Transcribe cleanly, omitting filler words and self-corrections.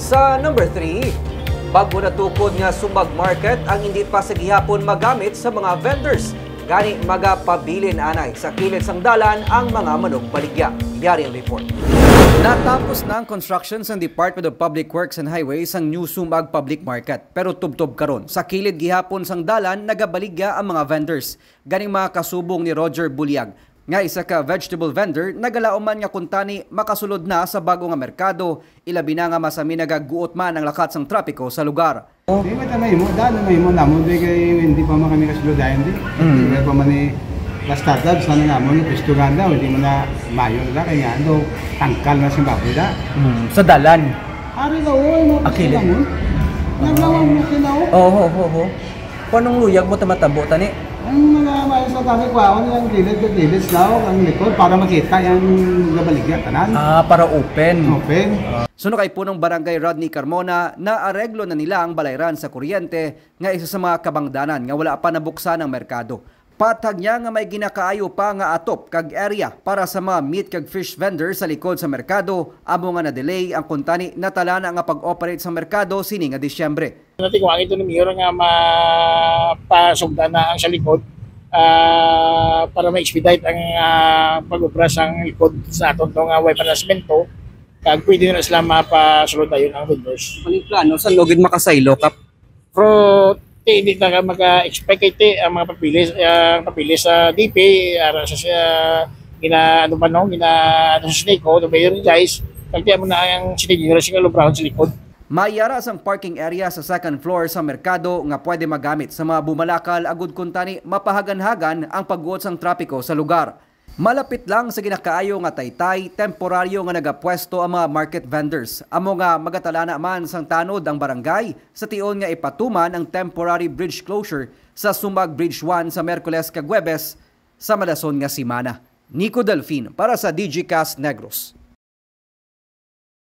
Sa number 3, bago natukod nga subag market ang hindi pa sa gihapon magamit sa mga vendors. Gani magapabilin anay sa kilid sang dalan ang mga manok baligya. Yari ang report. Natapos na ang construction sa Department of Public Works and Highways ang new Sumag Public Market. Pero tubtob karon sa kilid gihapon sang dalan nagabaligya ang mga vendors. Ganing mga kasubong ni Roger Buliag. Nga isa ka vegetable vendor, nagalauman nga kuntani makasulod na sa bago nga merkado, ilabi na nga masami nagaguot man ang lakat sang trapiko sa lugar. Di ba tamay mo, dahil may mo namon, hindi pa man kami kasulod dahil hindi. Hindi pa man ni startup, sana nga mo, pisto ganda, hindi mo na mayo na kaya nga, tangkal na sa baboy da. Sa dalan? Ari na, mo, pisto lang mo. Naglawang mo sila, Oo. Panong luyag mo tamatabo, tani? Ang mga mayos na kami kwaon yung gilid daw ang likod para makita yung gabaligya tanan. Para open. Suno kay punong barangay Rodney Carmona na areglo na nila ang balayran sa kuryente nga isa sa mga kabangdanan nga wala pa nabuksan ang merkado. Patag niya nga may ginakaayo pa nga atop kag area para sa mga meat kag fish vendors sa likod sa merkado amo nga na-delay ang kuntani natala na nga pag-operate sa merkado sini nga Disyembre. Natin kung ito ng mayor nga mapasugda na ang sa likod para ma-expedite ang pag-upras ang likod sa aton itong wiper na semento kag pwede na sila mapasulod tayo ng vendors. Anong plano? Saan logid makasaylo kap? Pero hindi na maka-expect ang mga papilis sa DP gina sa Sneko, the mayor guys, kagtiya mo na ang sinigura sa Brown sa likod. Mayara ang parking area sa second floor sa merkado nga pwede magamit sa mga bumalakal agud kuntani mapahagan-hagan ang pagguot sang trapiko sa lugar. Malapit lang sa ginakaayo nga taytay, temporaryo nga nagapwesto ang mga market vendors. Amo nga magatala na man sang tanod ang barangay sa tion nga ipatuman ang temporary bridge closure sa Sumag Bridge 1 sa Merkules kag Huwebes sa malason nga simana. Nico Delfin para sa DigiCast Negros.